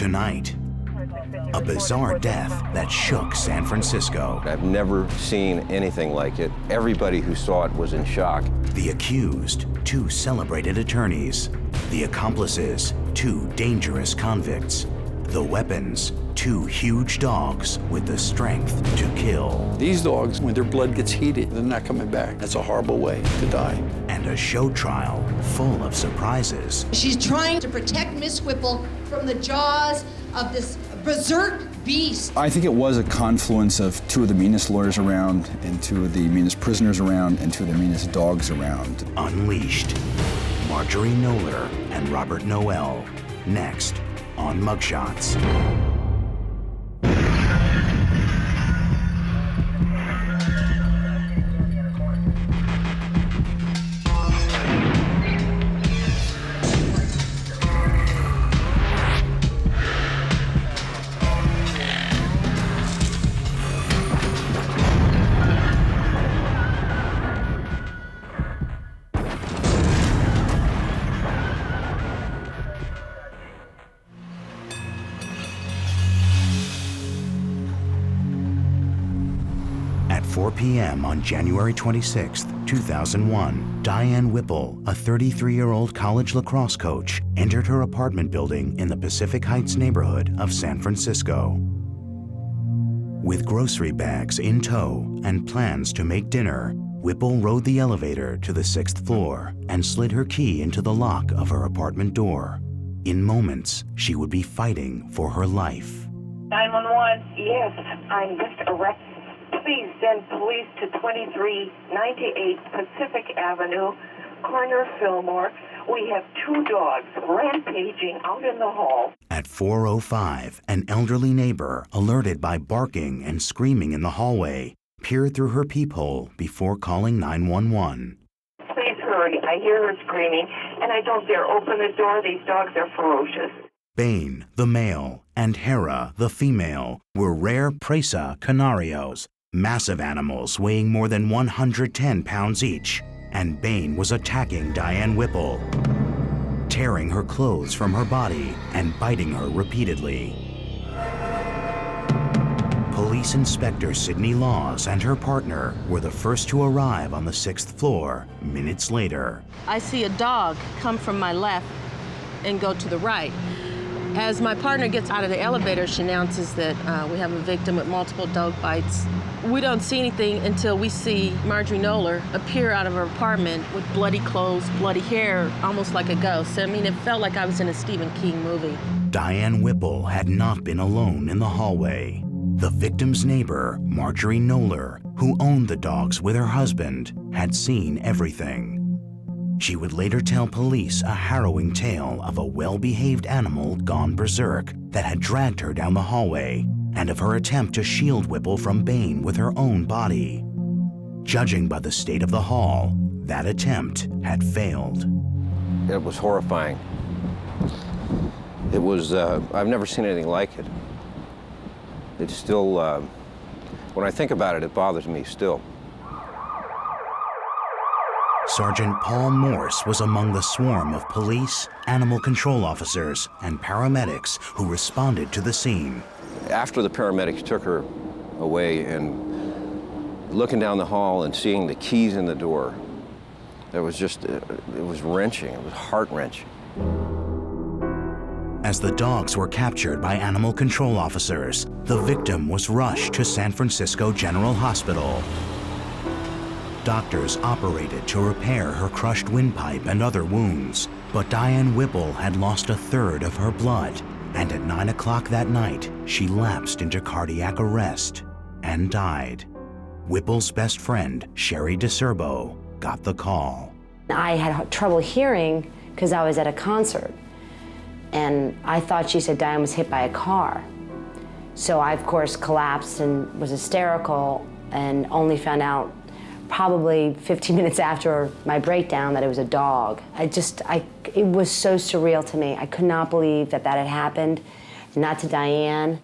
Tonight, a bizarre death that shook San Francisco. I've never seen anything like it. Everybody who saw it was in shock. The accused, 2 celebrated attorneys. The accomplices, 2 dangerous convicts. The weapons, 2 huge dogs with the strength to kill. These dogs, when their blood gets heated, they're not coming back. That's a horrible way to die. And a show trial full of surprises. She's trying to protect Miss Whipple from the jaws of this berserk beast. I think it was a confluence of 2 of the meanest lawyers around, and 2 of the meanest prisoners around, and 2 of the meanest dogs around. Unleashed. Marjorie Knoller and Robert Noel. Next on Mugshots. At 4 p.m. on January 26, 2001, Diane Whipple, a 33-year-old college lacrosse coach, entered her apartment building in the Pacific Heights neighborhood of San Francisco. With grocery bags in tow and plans to make dinner, Whipple rode the elevator to the 6th floor and slid her key into the lock of her apartment door. In moments, she would be fighting for her life. 911. Yes, I'm just arrested. Please send police to 2398 Pacific Avenue, corner Fillmore. We have 2 dogs rampaging out in the hall. At 4:05, an elderly neighbor, alerted by barking and screaming in the hallway, peered through her peephole before calling 911. Please hurry. I hear her screaming, and I don't dare open the door. These dogs are ferocious. Bane, the male, and Hera, the female, were rare presa canarios, massive animals weighing more than 110 pounds each, and Bane was attacking Diane Whipple, tearing her clothes from her body and biting her repeatedly. Police Inspector Sydney Laws and her partner were the first to arrive on the 6th floor minutes later. I see a dog come from my left and go to the right. As my partner gets out of the elevator, she announces that we have a victim with multiple dog bites. We don't see anything until we see Marjorie Knoller appear out of her apartment with bloody clothes, bloody hair, almost like a ghost. I mean, it felt like I was in a Stephen King movie. Diane Whipple had not been alone in the hallway. The victim's neighbor, Marjorie Knoller, who owned the dogs with her husband, had seen everything. She would later tell police a harrowing tale of a well-behaved animal gone berserk that had dragged her down the hallway, and of her attempt to shield Whipple from Bane with her own body. Judging by the state of the hall, that attempt had failed. It was horrifying. It was, I've never seen anything like it. It's still, when I think about it, it bothers me still. Sergeant Paul Morse was among the swarm of police, animal control officers, and paramedics who responded to the scene. After the paramedics took her away and looking down the hall and seeing the keys in the door, it was just, it was wrenching, it was heart-wrenching. As the dogs were captured by animal control officers, the victim was rushed to San Francisco General Hospital. Doctors operated to repair her crushed windpipe and other wounds, but Diane Whipple had lost 1/3 of her blood, and at 9 o'clock that night, she lapsed into cardiac arrest and died. Whipple's best friend, Sherry DeCerbo, got the call. I had trouble hearing because I was at a concert, and I thought she said Diane was hit by a car. So I, of course, collapsed and was hysterical, and only found out probably 15 minutes after my breakdown that it was a dog. It was so surreal to me. I could not believe that that had happened, not to Diane.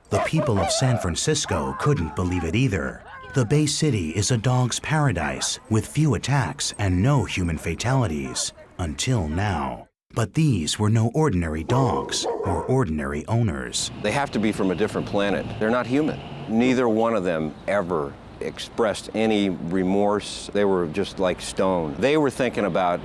The people of San Francisco couldn't believe it either. The Bay City is a dog's paradise with few attacks and no human fatalities, until now. But these were no ordinary dogs or ordinary owners. They have to be from a different planet. They're not human. Neither one of them ever expressed any remorse. They were just like stone. They were thinking about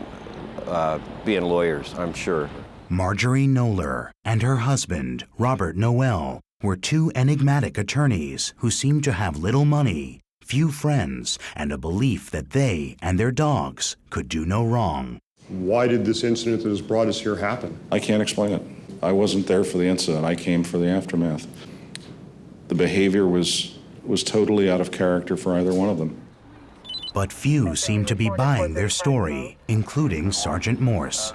being lawyers, I'm sure. Marjorie Knoller and her husband, Robert Noel, were two enigmatic attorneys who seemed to have little money, few friends, and a belief that they and their dogs could do no wrong. Why did this incident that has brought us here happen? I can't explain it. I wasn't there for the incident. I came for the aftermath. The behavior was totally out of character for either one of them. But few seemed to be buying their story, including Sergeant Morse.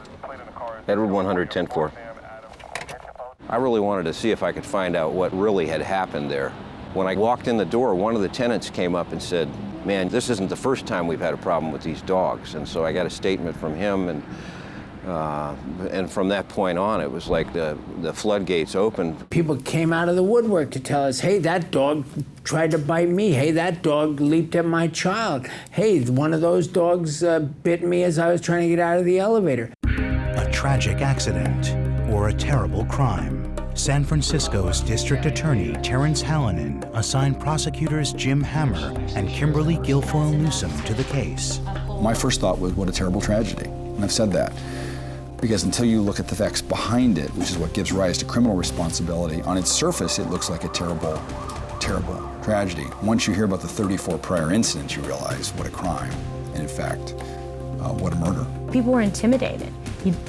Edward 100-10-4. I really wanted to see if I could find out what really had happened there. When I walked in the door, one of the tenants came up and said, "Man, this isn't the first time we've had a problem with these dogs." And so I got a statement from him, and from that point on, it was like the floodgates opened. People came out of the woodwork to tell us, hey, that dog tried to bite me. Hey, that dog leaped at my child. Hey, one of those dogs bit me as I was trying to get out of the elevator. A tragic accident or a terrible crime. San Francisco's District Attorney Terrence Hallinan assigned prosecutors Jim Hammer and Kimberly Guilfoyle Newsom to the case. My first thought was, what a terrible tragedy, and I've said that. Because until you look at the facts behind it, which is what gives rise to criminal responsibility, on its surface it looks like a terrible, terrible tragedy. Once you hear about the 34 prior incidents, you realize what a crime, and in fact, what a murder. People were intimidated.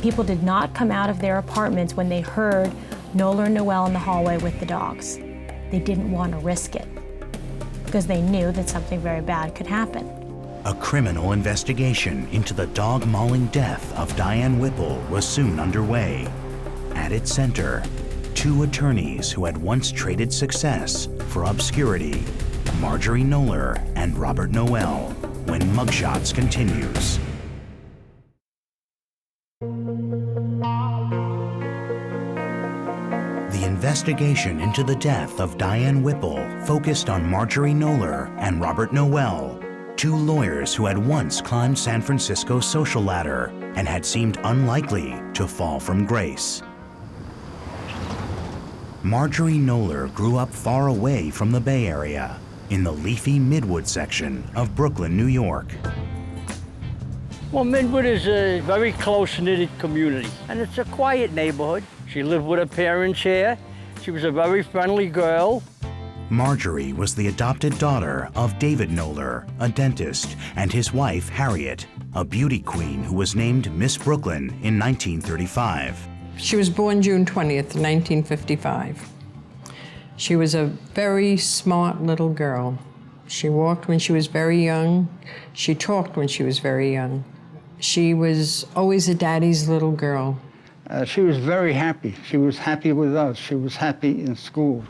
People did not come out of their apartments when they heard Knoller and Noel in the hallway with the dogs. They didn't want to risk it because they knew that something very bad could happen. A criminal investigation into the dog-mauling death of Diane Whipple was soon underway. At its center, two attorneys who had once traded success for obscurity, Marjorie Knoller and Robert Noel, when Mugshots continues. The investigation into the death of Diane Whipple focused on Marjorie Knoller and Robert Noel, two lawyers who had once climbed San Francisco's social ladder and had seemed unlikely to fall from grace. Marjorie Knoller grew up far away from the Bay Area, in the leafy Midwood section of Brooklyn, New York. Well, Midwood is a very close-knit community, and it's a quiet neighborhood. She lived with her parents here. She was a very friendly girl. Marjorie was the adopted daughter of David Knoller, a dentist, and his wife, Harriet, a beauty queen who was named Miss Brooklyn in 1935. She was born June 20th, 1955. She was a very smart little girl. She walked when she was very young. She talked when she was very young. She was always a daddy's little girl. She was very happy. She was happy with us. She was happy in school.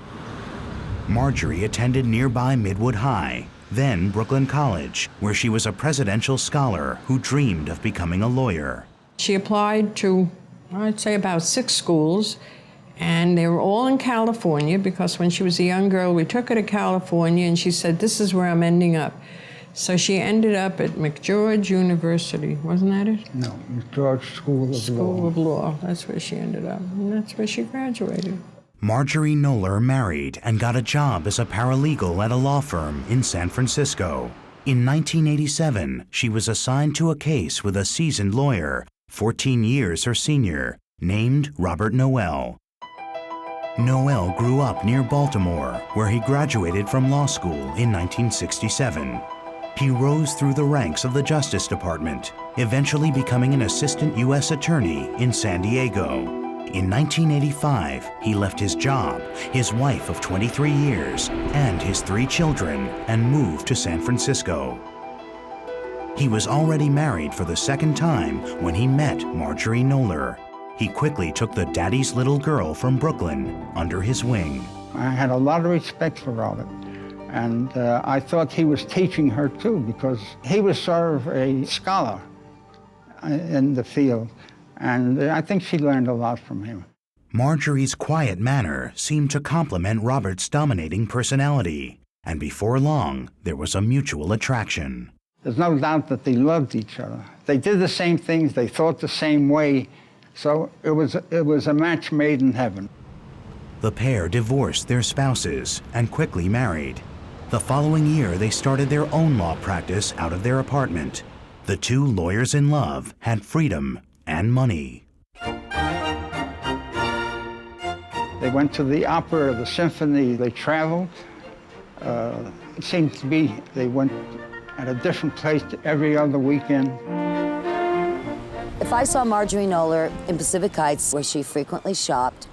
Marjorie attended nearby Midwood High, then Brooklyn College, where she was a presidential scholar who dreamed of becoming a lawyer. She applied to, I'd say, about 6 schools, and they were all in California because when she was a young girl, we took her to California, and she said, "This is where I'm ending up." So she ended up at McGeorge University, wasn't that it? No, McGeorge School of Law. School of Law, that's where she ended up, and that's where she graduated. Marjorie Knoller married and got a job as a paralegal at a law firm in San Francisco. In 1987, she was assigned to a case with a seasoned lawyer, 14 years her senior, named Robert Noel. Noel grew up near Baltimore, where he graduated from law school in 1967. He rose through the ranks of the Justice Department, eventually becoming an assistant U.S. attorney in San Diego. In 1985, he left his job, his wife of 23 years, and his 3 children, and moved to San Francisco. He was already married for the second time when he met Marjorie Knoller. He quickly took the daddy's little girl from Brooklyn under his wing. I had a lot of respect for Robert. And I thought he was teaching her too, because he was sort of a scholar in the field. And I think she learned a lot from him. Marjorie's quiet manner seemed to complement Robert's dominating personality. And before long, there was a mutual attraction. There's no doubt that they loved each other. They did the same things, they thought the same way. So it was a match made in heaven. The pair divorced their spouses and quickly married. The following year, they started their own law practice out of their apartment. The two lawyers in love had freedom and money. They went to the opera, the symphony, they traveled. It seems to be they went at a different place every other weekend. If I saw Marjorie Knoller in Pacific Heights, where she frequently shopped,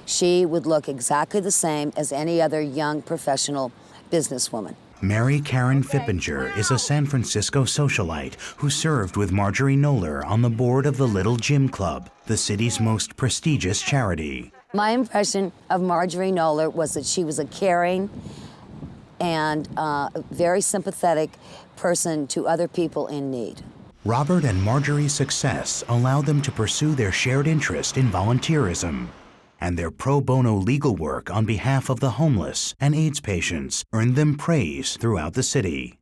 she would look exactly the same as any other young professional businesswoman. Mary Karen Fippinger is a San Francisco socialite who served with Marjorie Knoller on the board of the Little Gym Club, the city's most prestigious charity. My impression of Marjorie Knoller was that she was a caring and very sympathetic person to other people in need. Robert and Marjorie's success allowed them to pursue their shared interest in volunteerism, and their pro bono legal work on behalf of the homeless and AIDS patients earned them praise throughout the city.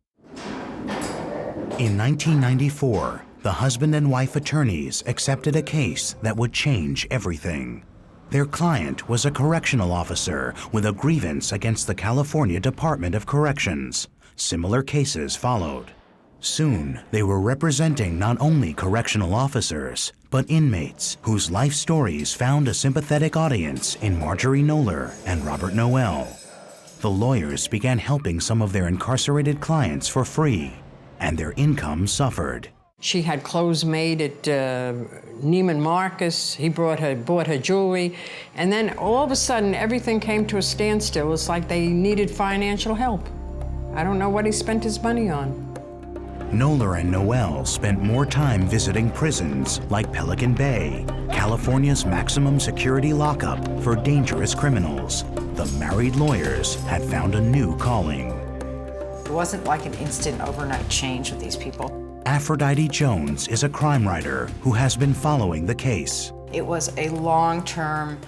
In 1994, the husband and wife attorneys accepted a case that would change everything. Their client was a correctional officer with a grievance against the California Department of Corrections. Similar cases followed. Soon, they were representing not only correctional officers, but inmates whose life stories found a sympathetic audience in Marjorie Knoller and Robert Noel. The lawyers began helping some of their incarcerated clients for free, and their income suffered. She had clothes made at Neiman Marcus. He bought her jewelry. And then all of a sudden, everything came to a standstill. It's like they needed financial help. I don't know what he spent his money on. Knoller and Noel spent more time visiting prisons like Pelican Bay, California's maximum security lockup for dangerous criminals. The married lawyers had found a new calling. It wasn't like an instant overnight change with these people. Aphrodite Jones is a crime writer who has been following the case. It was a long-term,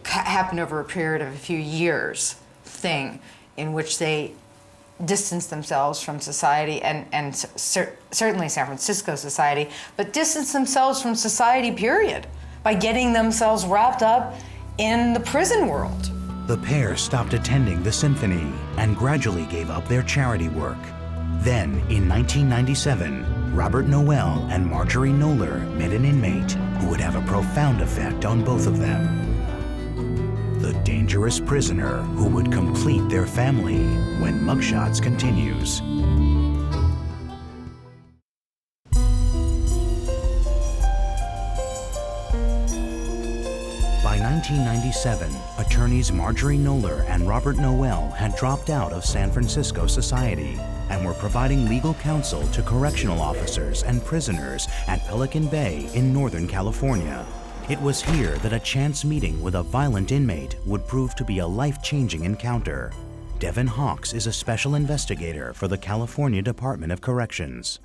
happened over a period of a few years thing in which they distanced themselves from society and certainly San Francisco society, but distanced themselves from society, period, by getting themselves wrapped up in the prison world. The pair stopped attending the symphony and gradually gave up their charity work. Then, in 1997, Robert Noel and Marjorie Knoller met an inmate who would have a profound effect on both of them. The dangerous prisoner who would complete their family when Mugshots continues. By 1997, attorneys Marjorie Knoller and Robert Noel had dropped out of San Francisco society and were providing legal counsel to correctional officers and prisoners at Pelican Bay in Northern California. It was here that a chance meeting with a violent inmate would prove to be a life-changing encounter. Devin Hawks is a special investigator for the California Department of Corrections.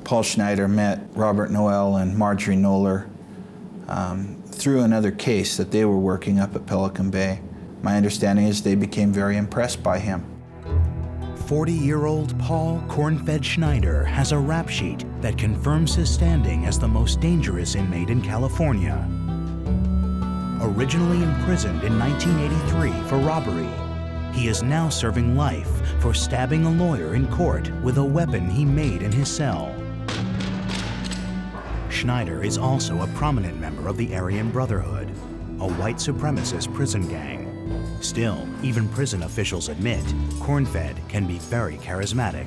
Paul Schneider met Robert Noel and Marjorie Knoller through another case that they were working up at Pelican Bay. My understanding is they became very impressed by him. 40-year-old Paul Cornfed Schneider has a rap sheet that confirms his standing as the most dangerous inmate in California. Originally imprisoned in 1983 for robbery, he is now serving life for stabbing a lawyer in court with a weapon he made in his cell. Schneider is also a prominent member of the Aryan Brotherhood, a white supremacist prison gang. Still, even prison officials admit Cornfed can be very charismatic.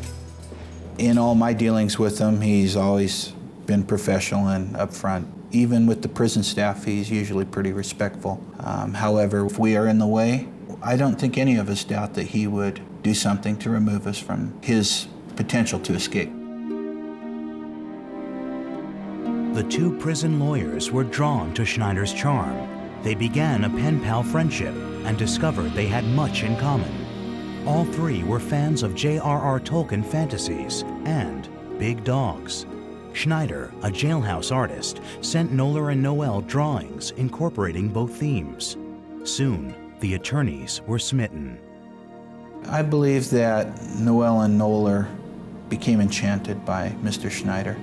In all my dealings with him, he's always been professional and upfront. Even with the prison staff, he's usually pretty respectful. However, if we are in the way, I don't think any of us doubt that he would do something to remove us from his potential to escape. The two prison lawyers were drawn to Schneider's charm. They began a pen-pal friendship and discovered they had much in common. All three were fans of J.R.R. Tolkien fantasies and big dogs. Schneider, a jailhouse artist, sent Knoller and Noel drawings incorporating both themes. Soon, the attorneys were smitten. I believe that Noel and Knoller became enchanted by Mr. Schneider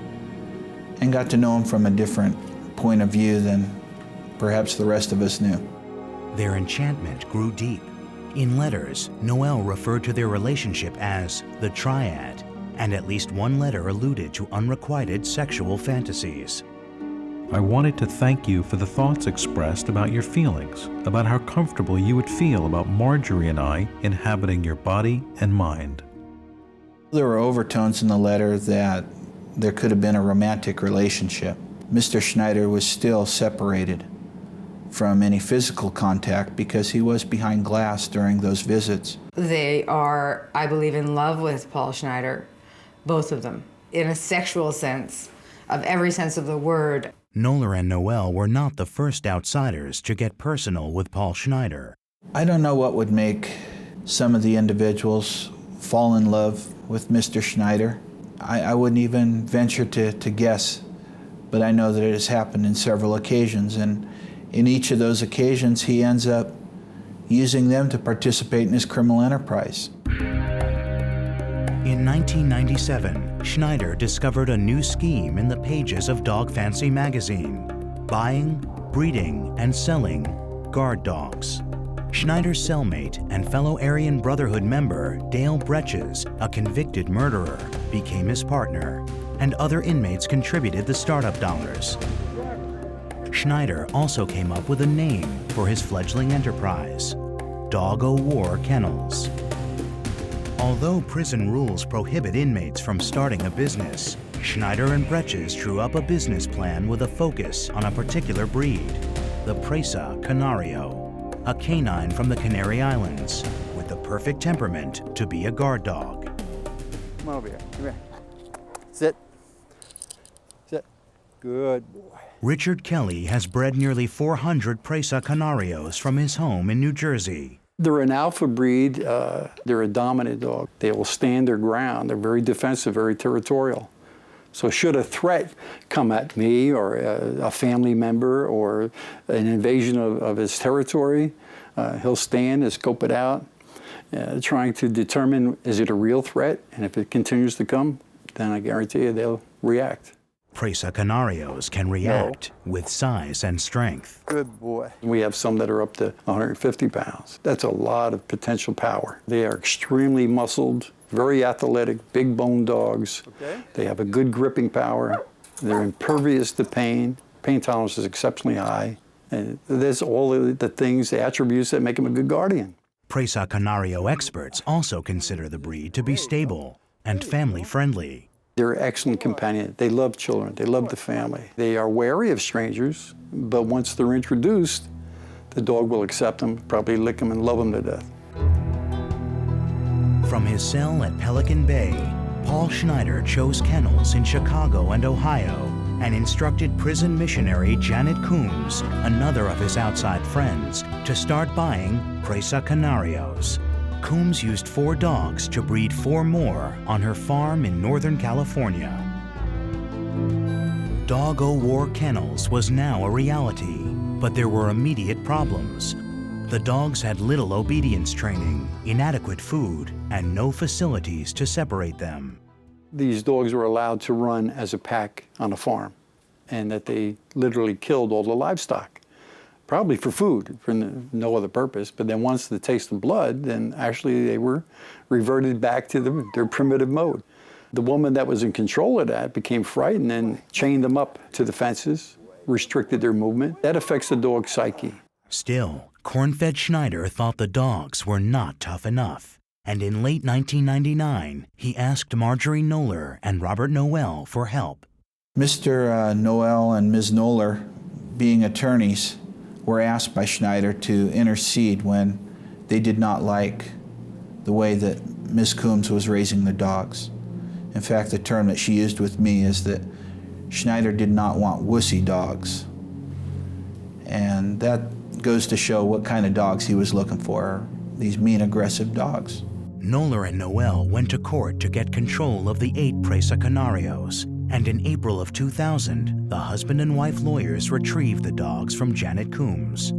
and got to know him from a different point of view than perhaps the rest of us knew. Their enchantment grew deep. In letters, Noel referred to their relationship as the Triad, and at least one letter alluded to unrequited sexual fantasies. I wanted to thank you for the thoughts expressed about your feelings, about how comfortable you would feel about Marjorie and I inhabiting your body and mind. There were overtones in the letter that there could have been a romantic relationship. Mr. Schneider was still separated from any physical contact because he was behind glass during those visits. They are, I believe, in love with Paul Schneider, both of them, in a sexual sense, of every sense of the word. Knoller and Noel were not the first outsiders to get personal with Paul Schneider. I don't know what would make some of the individuals fall in love with Mr. Schneider. I wouldn't even venture to guess, but I know that it has happened in several occasions, and in each of those occasions he ends up using them to participate in his criminal enterprise. In 1997, Schneider discovered a new scheme in the pages of Dog Fancy magazine: buying, breeding, and selling guard dogs. Schneider's cellmate and fellow Aryan Brotherhood member, Dale Bretches, a convicted murderer, became his partner, and other inmates contributed the startup dollars. Schneider also came up with a name for his fledgling enterprise: Dog-O-War Kennels. Although prison rules prohibit inmates from starting a business, Schneider and Bretches drew up a business plan with a focus on a particular breed, the Presa Canario, a canine from the Canary Islands, with the perfect temperament to be a guard dog. Come on over here. Come here. Sit. Sit. Good boy. Richard Kelly has bred nearly 400 Presa Canarios from his home in New Jersey. They're an alpha breed. They're a dominant dog. They will stand their ground. They're very defensive, very territorial. So should a threat come at me or a family member or an invasion of his territory, he'll stand and scope it out, trying to determine, is it a real threat? And if it continues to come, then I guarantee you they'll react. Presa Canarios can react with size and strength. Good boy. We have some that are up to 150 pounds. That's a lot of potential power. They are extremely muscled, very athletic, big bone dogs. Okay. They have a good gripping power. They're impervious to pain. Pain tolerance is exceptionally high. And there's all the things, the attributes that make them a good guardian. Presa Canario experts also consider the breed to be stable and family-friendly. They're excellent companions. They love children. They love the family. They are wary of strangers, but once they're introduced, the dog will accept them, probably lick them and love them to death. From his cell at Pelican Bay, Paul Schneider chose kennels in Chicago and Ohio and instructed prison missionary Janet Coombs, another of his outside friends, to start buying Presa Canarios. Coombs used 4 dogs to breed 4 more on her farm in Northern California. Dog-O-War Kennels was now a reality, but there were immediate problems. The dogs had little obedience training, inadequate food, and no facilities to separate them. These dogs were allowed to run as a pack on a farm, and that they literally killed all the livestock. Probably for food, for no other purpose. But then once the taste of blood, then actually they were reverted back to their primitive mode. The woman that was in control of that became frightened and chained them up to the fences, restricted their movement. That affects the dog's psyche. Still, corn-fed Schneider thought the dogs were not tough enough. And in late 1999, he asked Marjorie Knoller and Robert Noel for help. Mr. Noel and Ms. Knoller, being attorneys, were asked by Schneider to intercede when they did not like the way that Ms. Coombs was raising the dogs. In fact, the term that she used with me is that Schneider did not want wussy dogs. And that goes to show what kind of dogs he was looking for, these mean, aggressive dogs. Knoller and Noel went to court to get control of the 8 Presa Canarios, and in April of 2000, the husband and wife lawyers retrieved the dogs from Janet Coombs.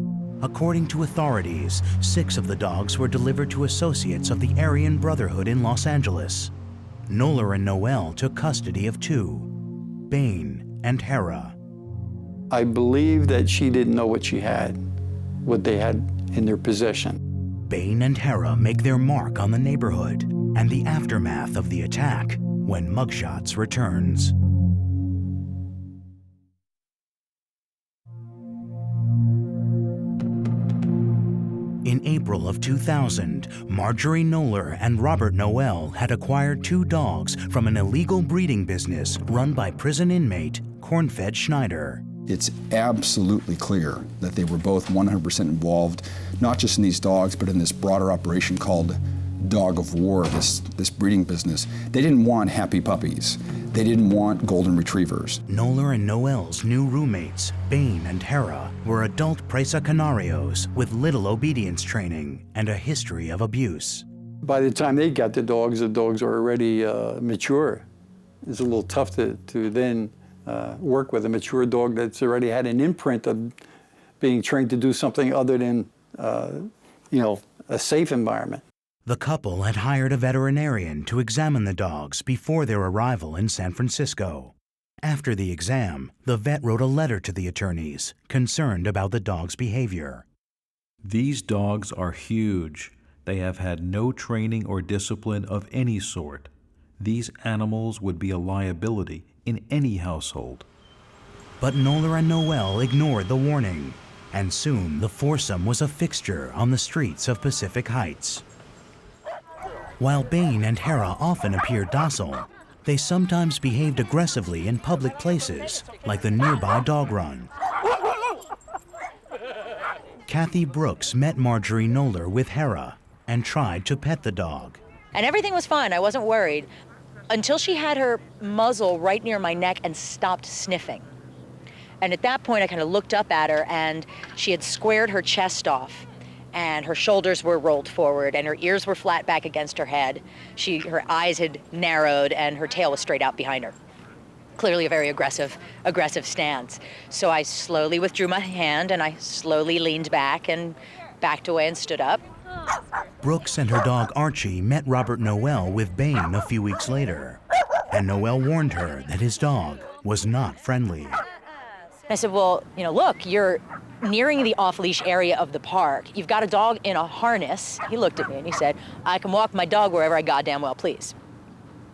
According to authorities, 6 of the dogs were delivered to associates of the Aryan Brotherhood in Los Angeles. Knoller and Noel took custody of 2, Bane and Hera. I believe that she didn't know what they had in their possession. Bane and Hera make their mark on the neighborhood and the aftermath of the attack when Mugshots returns. In April of 2000, Marjorie Knoller and Robert Noel had acquired 2 dogs from an illegal breeding business run by prison inmate Cornfed Schneider. It's absolutely clear that they were both 100% involved, not just in these dogs, but in this broader operation called Dog of War, this breeding business. They didn't want happy puppies. They didn't want golden retrievers. Knoller and Noel's new roommates, Bane and Hera, were adult Presa Canarios with little obedience training and a history of abuse. By the time they got the dogs were already mature. It's a little tough to then work with a mature dog that's already had an imprint of being trained to do something other than, a safe environment. The couple had hired a veterinarian to examine the dogs before their arrival in San Francisco. After the exam, the vet wrote a letter to the attorneys, concerned about the dog's behavior. These dogs are huge. They have had no training or discipline of any sort. These animals would be a liability in any household. But Knoller and Noel ignored the warning, and soon the foursome was a fixture on the streets of Pacific Heights. While Bane and Hera often appeared docile, they sometimes behaved aggressively in public places, like the nearby dog run. Kathy Brooks met Marjorie Knoller with Hera and tried to pet the dog. And everything was fine, I wasn't worried, until she had her muzzle right near my neck and stopped sniffing. And at that point, I kind of looked up at her, and she had squared her chest off, and her shoulders were rolled forward, and her ears were flat back against her head. Her eyes had narrowed, and her tail was straight out behind her. Clearly a very aggressive stance. So I slowly withdrew my hand, and I slowly leaned back and backed away and stood up. Brooks and her dog Archie met Robert Noel with Bane a few weeks later, and Noel warned her that his dog was not friendly. I said, well, look, you're nearing the off-leash area of the park. You've got a dog in a harness. He looked at me and he said, I can walk my dog wherever I goddamn well please.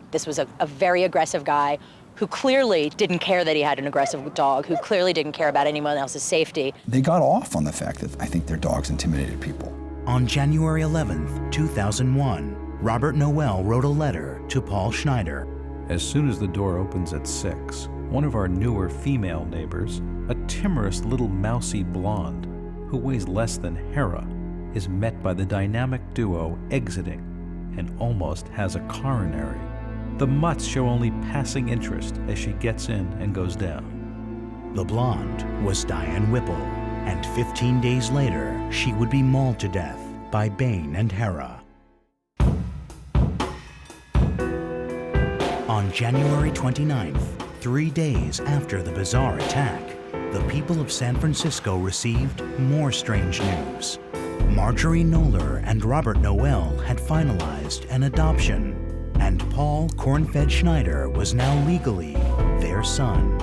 This was a very aggressive guy who clearly didn't care that he had an aggressive dog, who clearly didn't care about anyone else's safety. They got off on the fact that I think their dogs intimidated people. On January 11th, 2001, Robert Noel wrote a letter to Paul Schneider. As soon as the door opens at 6, one of our newer female neighbors, a timorous little mousy blonde who weighs less than Hera, is met by the dynamic duo exiting and almost has a coronary. The mutts show only passing interest as she gets in and goes down. The blonde was Diane Whipple, and 15 days later, she would be mauled to death by Bane and Hera. On January 29th, 3 days after the bizarre attack, the people of San Francisco received more strange news. Marjorie Knoller and Robert Noel had finalized an adoption, and Paul Cornfed Schneider was now legally their son.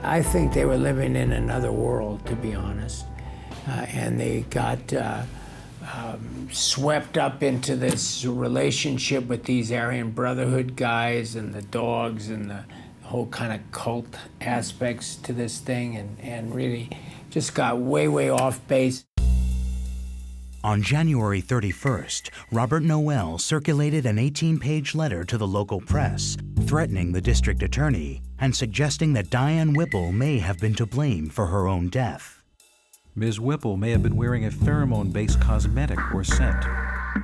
I think they were living in another world, to be honest, and they got swept up into this relationship with these Aryan Brotherhood guys and the dogs and the whole kind of cult aspects to this thing, and really just got way off base. On January 31st, Robert Noel circulated an 18-page letter to the local press, threatening the district attorney and suggesting that Diane Whipple may have been to blame for her own death. Ms. Whipple may have been wearing a pheromone-based cosmetic or scent,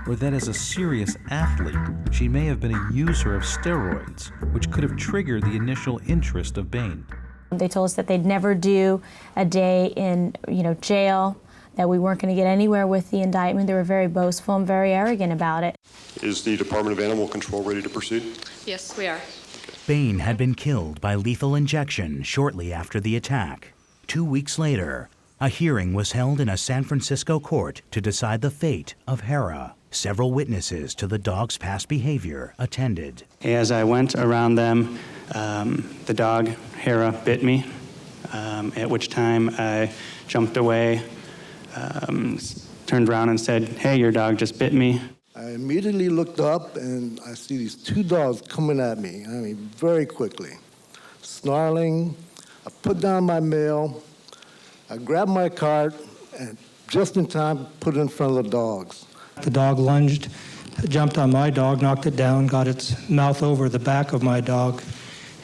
or that as a serious athlete, she may have been a user of steroids, which could have triggered the initial interest of Bane. They told us that they'd never do a day in, jail, that we weren't going to get anywhere with the indictment. They were very boastful and very arrogant about it. Is the Department of Animal Control ready to proceed? Yes, we are. Bane had been killed by lethal injection shortly after the attack. 2 weeks later, a hearing was held in a San Francisco court to decide the fate of Hera. Several witnesses to the dog's past behavior attended. As I went around them, the dog, Hera, bit me, at which time I jumped away, turned around and said, "Hey, your dog just bit me." I immediately looked up and I see these two dogs coming at me, I mean, very quickly. Snarling, I put down my mail, I grabbed my cart, and just in time, put it in front of the dogs. The dog lunged, jumped on my dog, knocked it down, got its mouth over the back of my dog,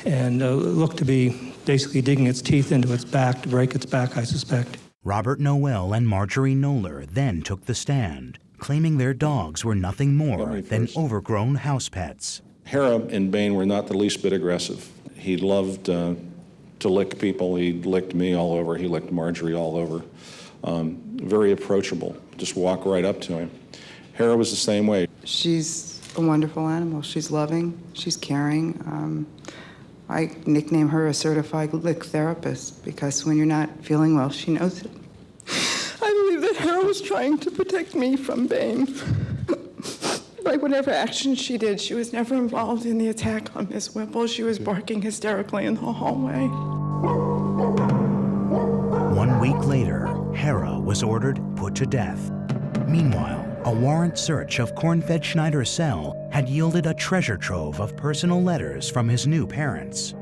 and looked to be basically digging its teeth into its back to break its back, I suspect. Robert Noel and Marjorie Knoller then took the stand, claiming their dogs were nothing more than overgrown house pets. Hera and Bane were not the least bit aggressive. He loved to lick people. He licked me all over. He licked Marjorie all over. Very approachable. Just walk right up to him. Hera was the same way. She's a wonderful animal. She's loving. She's caring. I nickname her a certified lick therapist because when you're not feeling well, she knows it. I believe that Hera was trying to protect me from Bane. By whatever action she did, she was never involved in the attack on Miss Whipple. She was barking hysterically in the hallway. 1 week later, Hera was ordered put to death. Meanwhile, a warrant search of Cornfed Schneider's cell had yielded a treasure trove of personal letters from his new parents.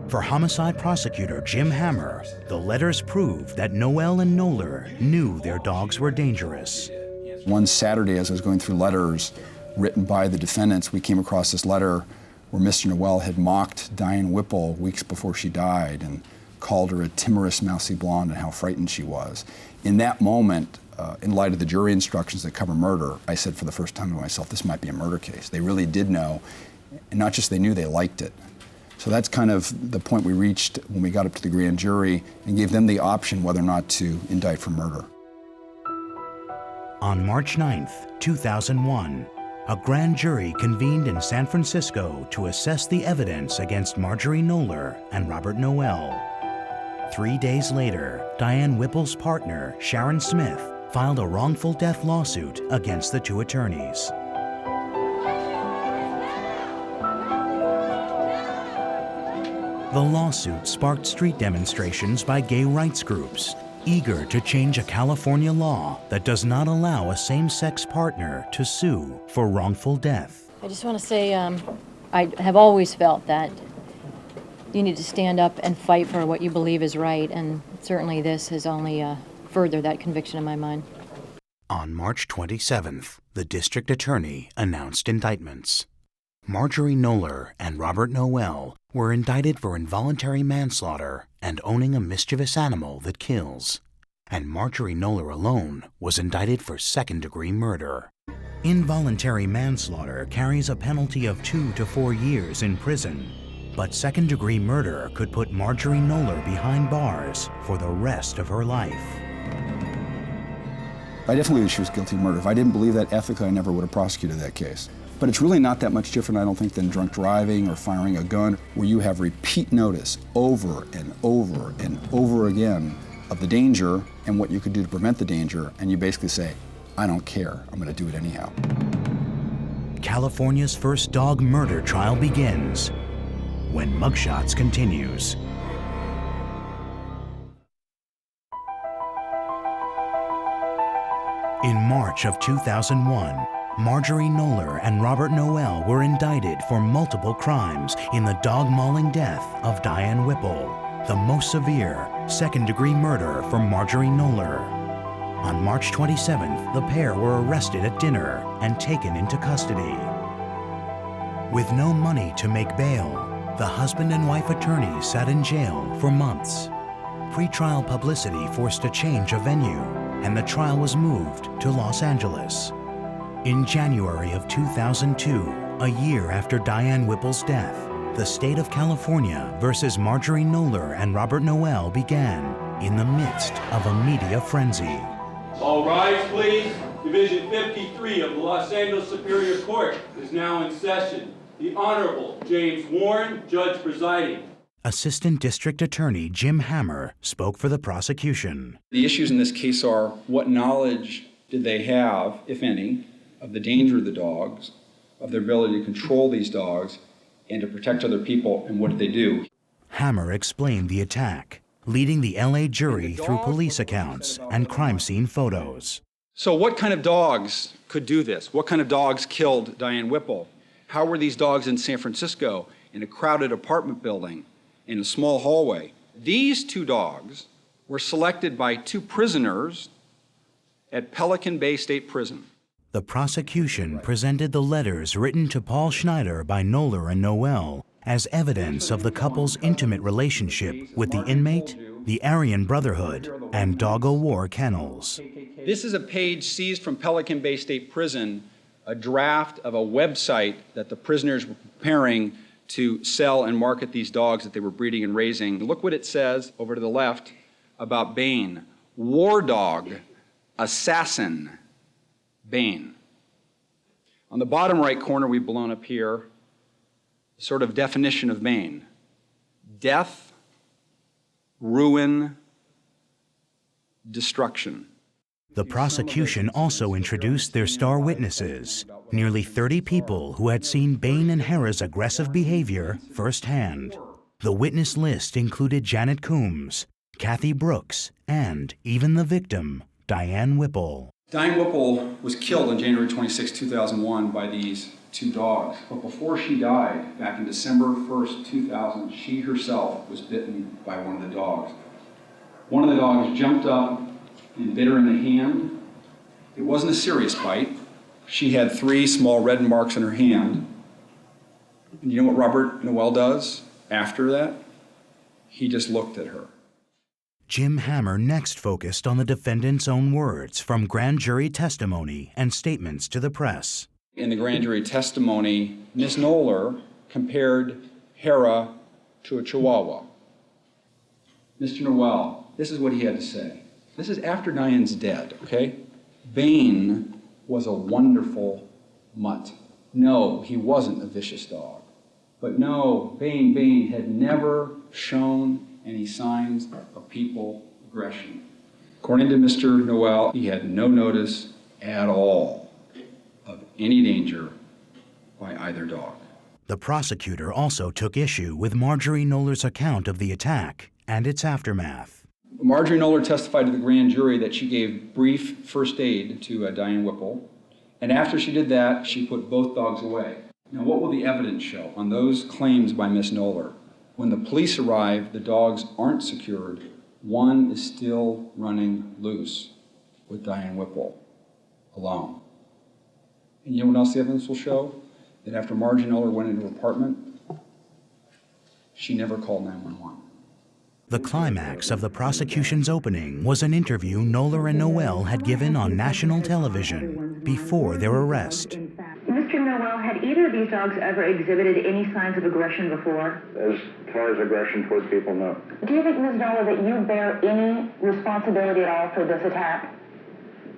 For homicide prosecutor Jim Hammer, the letters proved that Noel and Knoller knew their dogs were dangerous. One Saturday, as I was going through letters written by the defendants, we came across this letter where Mr. Noel had mocked Diane Whipple weeks before she died and called her a timorous, mousy blonde and how frightened she was. In that moment, in light of the jury instructions that cover murder, I said for the first time to myself, this might be a murder case. They really did know, and not just they knew, they liked it. So that's kind of the point we reached when we got up to the grand jury and gave them the option whether or not to indict for murder. On March 9th, 2001, a grand jury convened in San Francisco to assess the evidence against Marjorie Knoller and Robert Noel. 3 days later, Diane Whipple's partner, Sharon Smith, filed a wrongful death lawsuit against the two attorneys. The lawsuit sparked street demonstrations by gay rights groups, eager to change a California law that does not allow a same-sex partner to sue for wrongful death. I just want to say I have always felt that you need to stand up and fight for what you believe is right, and certainly this has only furthered that conviction in my mind. On March 27th, the district attorney announced indictments. Marjorie Knoller and Robert Noel were indicted for involuntary manslaughter and owning a mischievous animal that kills. And Marjorie Knoller alone was indicted for second-degree murder. Involuntary manslaughter carries a penalty of 2 to 4 years in prison, but second-degree murder could put Marjorie Knoller behind bars for the rest of her life. I definitely believe she was guilty of murder. If I didn't believe that ethically, I never would have prosecuted that case. But it's really not that much different, I don't think, than drunk driving or firing a gun, where you have repeat notice over and over and over again of the danger and what you could do to prevent the danger, and you basically say, I don't care, I'm going to do it anyhow. California's first dog murder trial begins when Mugshots continues. In March of 2001, Marjorie Knoller and Robert Noel were indicted for multiple crimes in the dog-mauling death of Diane Whipple, the most severe second-degree murder for Marjorie Knoller. On March 27th, the pair were arrested at dinner and taken into custody. With no money to make bail, the husband and wife attorneys sat in jail for months. Pre-trial publicity forced a change of venue, and the trial was moved to Los Angeles. In January of 2002, a year after Diane Whipple's death, the state of California versus Marjorie Knoller and Robert Noel began in the midst of a media frenzy. All rise, please. Division 53 of the Los Angeles Superior Court is now in session. The Honorable James Warren, Judge presiding. Assistant District Attorney Jim Hammer spoke for the prosecution. The issues in this case are what knowledge did they have, if any, of the danger of the dogs, of their ability to control these dogs, and to protect other people. And what did they do? Hammer explained the attack, leading the LA jury through police accounts and crime scene photos. So what kind of dogs could do this? What kind of dogs killed Diane Whipple? How were these dogs in San Francisco, in a crowded apartment building, in a small hallway? These two dogs were selected by two prisoners at Pelican Bay State Prison. The prosecution presented the letters written to Paul Schneider by Knoller and Noel as evidence of the couple's intimate relationship with the inmate, the Aryan Brotherhood, and Doggo War kennels. This is a page seized from Pelican Bay State Prison, a draft of a website that the prisoners were preparing to sell and market these dogs that they were breeding and raising. Look what it says over to the left about Bane. War dog, assassin, Bane. On the bottom right corner, we've blown up here sort of definition of Bane. Death, ruin, destruction. The prosecution also introduced their star witnesses, nearly 30 people who had seen Bane and Hera's aggressive behavior firsthand. The witness list included Janet Coombs, Kathy Brooks, and even the victim, Diane Whipple. Diane Whipple was killed on January 26, 2001 by these two dogs. But before she died, back in December 1st, 2000, she herself was bitten by one of the dogs. One of the dogs jumped up and bit her in the hand. It wasn't a serious bite. She had 3 small red marks on her hand. And you know what Robert Noel does after that? He just looked at her. Jim Hammer next focused on the defendant's own words from grand jury testimony and statements to the press. In the grand jury testimony, Ms. Knoller compared Hera to a Chihuahua. Mr. Noel, this is what he had to say. This is after Diane's dead, okay? Bane was a wonderful mutt. No, he wasn't a vicious dog. But no, Bane had never shown any signs of people aggression. According to Mr. Noel, he had no notice at all of any danger by either dog. The prosecutor also took issue with Marjorie Knoller's account of the attack and its aftermath. Marjorie Knoller testified to the grand jury that she gave brief first aid to Diane Whipple, and after she did that, she put both dogs away. Now, what will the evidence show on those claims by Ms. Knoller? When the police arrive, the dogs aren't secured. One is still running loose with Diane Whipple alone. And you know what else the evidence will show? That after Marjorie Knoller went into her apartment, she never called 911. The climax of the prosecution's opening was an interview Knoller and Noel had given on national television before their arrest. Mr. Noel, had either of these dogs ever exhibited any signs of aggression before? As far as aggression towards people, no. Do you think, Ms. Knoller, that you bear any responsibility at all for this attack?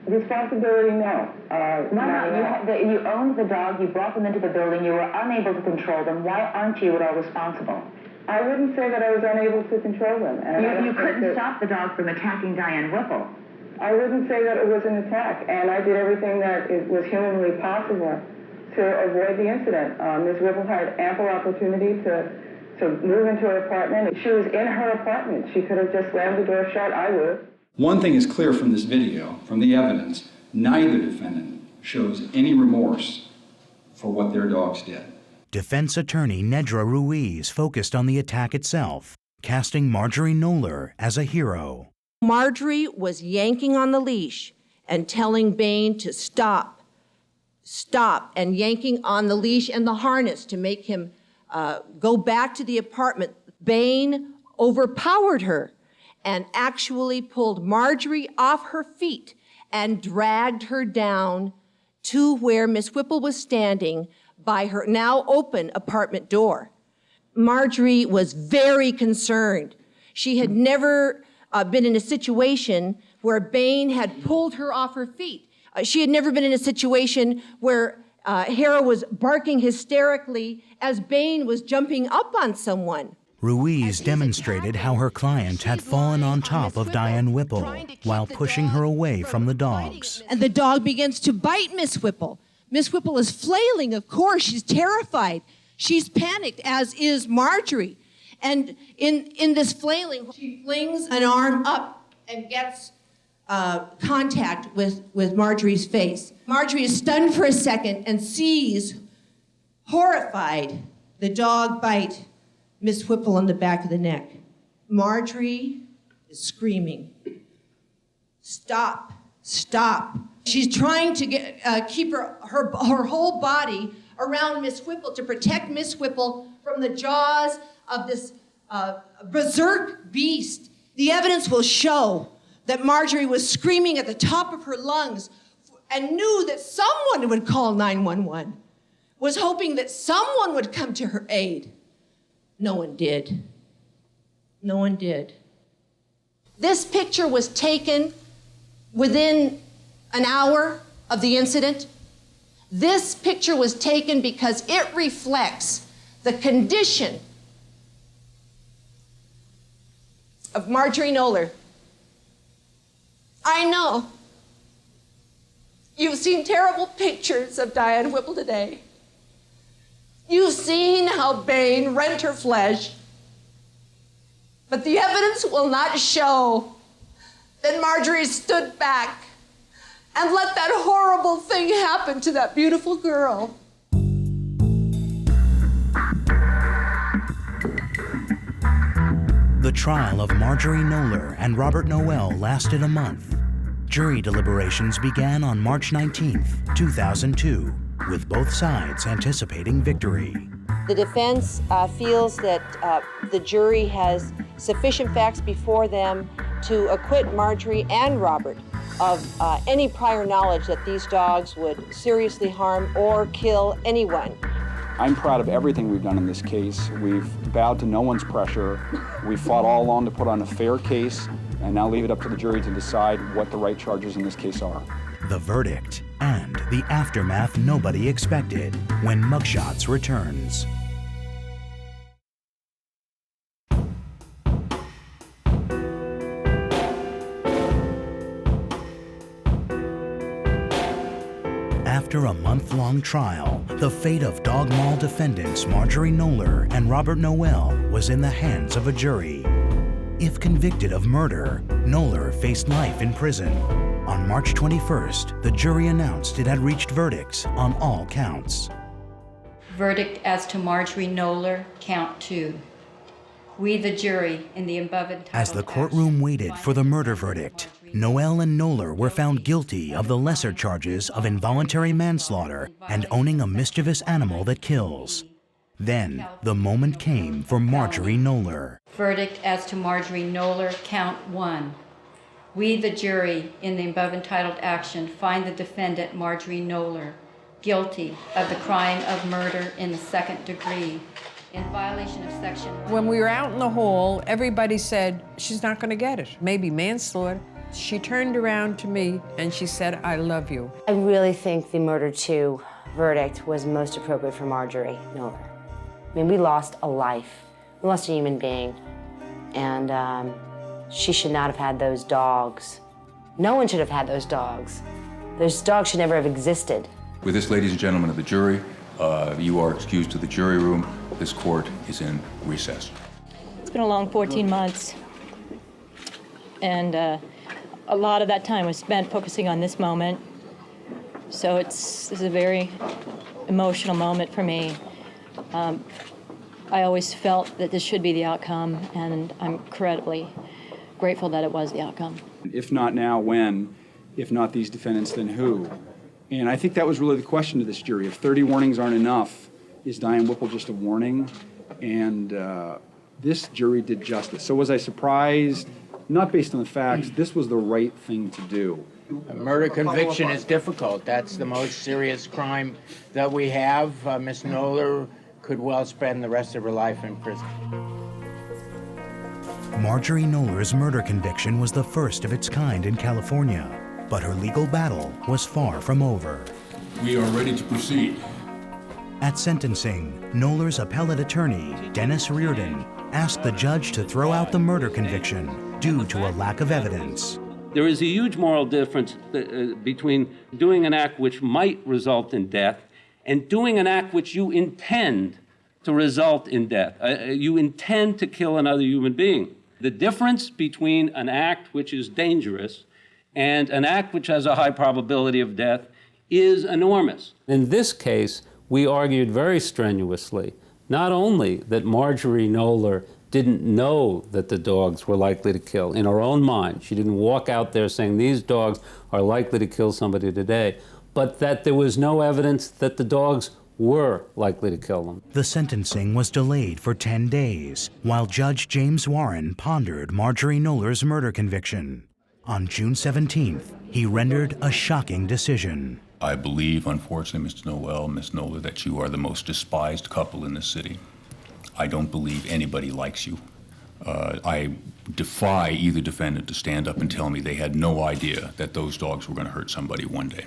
Responsibility, no. Why not? You owned the dog, you brought them into the building, you were unable to control them. Why aren't you at all responsible? I wouldn't say that I was unable to control them. You couldn't stop the dog from attacking Diane Whipple. I wouldn't say that it was an attack, and I did everything that was humanly possible to avoid the incident. Ms. Whipple had ample opportunity to move into her apartment. She was in her apartment. She could have just slammed the door shut. I would. One thing is clear from this video, from the evidence, neither defendant shows any remorse for what their dogs did. Defense attorney Nedra Ruiz focused on the attack itself, casting Marjorie Knoller as a hero. Marjorie was yanking on the leash and telling Bane to stop, and yanking on the leash and the harness to make him go back to the apartment. Bane overpowered her and actually pulled Marjorie off her feet and dragged her down to where Miss Whipple was standing by her now open apartment door. Marjorie was very concerned. She had never been in a situation where Bane had pulled her off her feet. She had never been in a situation where Hera was barking hysterically as Bane was jumping up on someone. Ruiz demonstrated how her client had fallen on top of Diane Whipple while pushing her away from the dogs. And the dog begins to bite Miss Whipple. Miss Whipple is flailing, of course. She's terrified. She's panicked, as is Marjorie. And in this flailing, she flings an arm up and gets contact with Marjorie's face. Marjorie is stunned for a second and sees, horrified, the dog bite Miss Whipple on the back of the neck. Marjorie is screaming, "Stop, stop." She's trying to keep her whole body around Miss Whipple to protect Miss Whipple from the jaws of this berserk beast. The evidence will show that Marjorie was screaming at the top of her lungs and knew that someone would call 911, was hoping that someone would come to her aid. No one did. No one did. This picture was taken within an hour of the incident. This picture was taken because it reflects the condition of Marjorie Knoller. I know you've seen terrible pictures of Diane Whipple today. You've seen how Bain rent her flesh, but the evidence will not show that Marjorie stood back and let that horrible thing happen to that beautiful girl. The trial of Marjorie Knoller and Robert Noel lasted a month. Jury deliberations began on March 19, 2002, with both sides anticipating victory. The defense feels that the jury has sufficient facts before them to acquit Marjorie and Robert of any prior knowledge that these dogs would seriously harm or kill anyone. I'm proud of everything we've done in this case. We've bowed to no one's pressure. We've fought all along to put on a fair case, and now leave it up to the jury to decide what the right charges in this case are. The verdict and the aftermath nobody expected when Mugshots returns. After a month-long trial, the fate of Dog Mall defendants Marjorie Knoller and Robert Noel was in the hands of a jury. If convicted of murder, Knoller faced life in prison. On March 21st, the jury announced it had reached verdicts on all counts. Verdict as to Marjorie Knoller, count 2. We, the jury, in the above entitled As the courtroom waited for the murder verdict, Noel and Knoller were found guilty of the lesser charges of involuntary manslaughter and owning a mischievous animal that kills. Then, the moment came for Marjorie Knoller. Verdict as to Marjorie Knoller, count 1. We, the jury, in the above entitled action, find the defendant, Marjorie Knoller, guilty of the crime of murder in the 2nd degree, in violation of section... When we were out in the hall, everybody said, she's not going to get it. Maybe manslaughter. She turned around to me and she said, I love you. I really think the murder 2 verdict was most appropriate for Marjorie Knoller. I mean, we lost a life. We lost a human being. And she should not have had those dogs. No one should have had those dogs. Those dogs should never have existed. With this, ladies and gentlemen of the jury, you are excused to the jury room. This court is in recess. It's been a long 14 months. And a lot of that time was spent focusing on this moment. So this is a very emotional moment for me. I always felt that this should be the outcome, and I'm incredibly grateful that it was the outcome. If not now, when? If not these defendants, then who? And I think that was really the question to this jury. If 30 warnings aren't enough, is Diane Whipple just a warning? And this jury did justice. So was I surprised? Not based on the facts. This was the right thing to do. A murder conviction is difficult. That's the most serious crime that we have. Miss Knoller could well spend the rest of her life in prison. Marjorie Knoller's murder conviction was the first of its kind in California, but her legal battle was far from over. We are ready to proceed. At sentencing, Knoller's appellate attorney, Dennis Reardon, asked the judge to throw out the murder conviction due to a lack of evidence. There is a huge moral difference between doing an act which might result in death and doing an act which you intend to result in death. You intend to kill another human being. The difference between an act which is dangerous and an act which has a high probability of death is enormous. In this case, we argued very strenuously, not only that Marjorie Knoller didn't know that the dogs were likely to kill in her own mind. She didn't walk out there saying these dogs are likely to kill somebody today, but that there was no evidence that the dogs were likely to kill them. The sentencing was delayed for 10 days while Judge James Warren pondered Marjorie Knoller's murder conviction. On June 17th, he rendered a shocking decision. I believe, unfortunately, Mr. Noel, Ms. Knoller, that you are the most despised couple in this city. I don't believe anybody likes you. I defy either defendant to stand up and tell me they had no idea that those dogs were going to hurt somebody one day.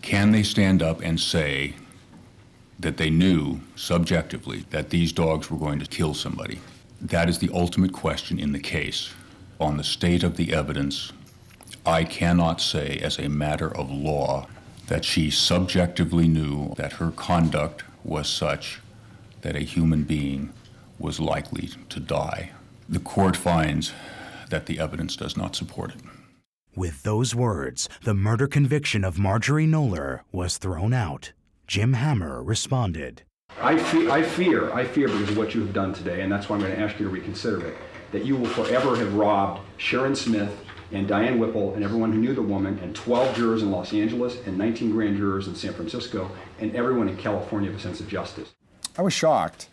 Can they stand up and say that they knew subjectively that these dogs were going to kill somebody? That is the ultimate question in the case. On the state of the evidence, I cannot say as a matter of law that she subjectively knew that her conduct was such that a human being was likely to die. The court finds that the evidence does not support it. With those words, the murder conviction of Marjorie Knoller was thrown out. Jim Hammer responded. I fear because of what you have done today, and that's why I'm going to ask you to reconsider it, that you will forever have robbed Sharon Smith and Diane Whipple and everyone who knew the woman, and 12 jurors in Los Angeles and 19 grand jurors in San Francisco, and everyone in California of a sense of justice. I was shocked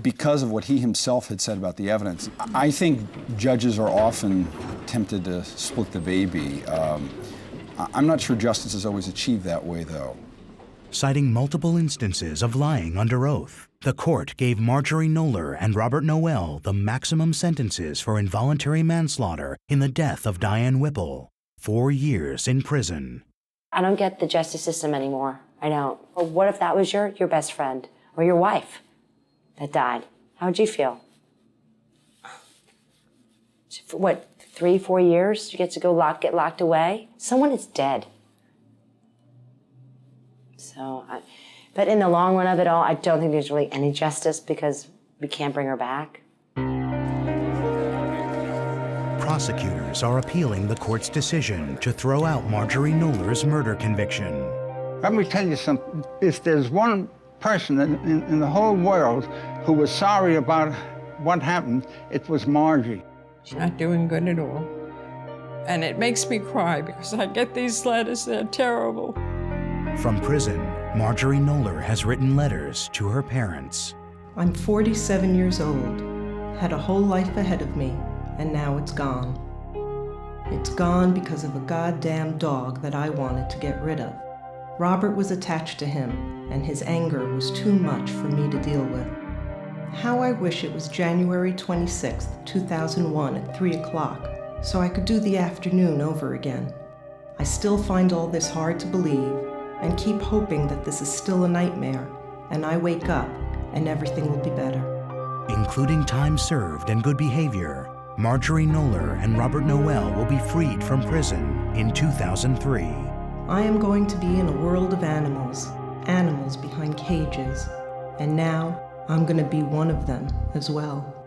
because of what he himself had said about the evidence. I think judges are often tempted to split the baby. I'm not sure justice is always achieved that way, though. Citing multiple instances of lying under oath, the court gave Marjorie Knoller and Robert Noel the maximum sentences for involuntary manslaughter in the death of Diane Whipple, 4 years in prison. I don't get the justice system anymore. I don't. But what if that was your best friend or your wife that died? How'd you feel? For what, 3-4 years? You get to go get locked away? Someone is dead. So, but in the long run of it all, I don't think there's really any justice because we can't bring her back. Prosecutors are appealing the court's decision to throw out Marjorie Knoller's murder conviction. Let me tell you something. If there's one person in the whole world who was sorry about what happened, it was Margie. She's not doing good at all. And it makes me cry because I get these letters, they're terrible. From prison, Marjorie Knoller has written letters to her parents. I'm 47 years old, had a whole life ahead of me, and now it's gone. It's gone because of a goddamn dog that I wanted to get rid of. Robert was attached to him, and his anger was too much for me to deal with. How I wish it was January 26th, 2001 at 3 o'clock, so I could do the afternoon over again. I still find all this hard to believe, and keep hoping that this is still a nightmare, and I wake up and everything will be better. Including time served and good behavior, Marjorie Knoller and Robert Noel will be freed from prison in 2003. I am going to be in a world of animals, animals behind cages, and now I'm going to be one of them as well.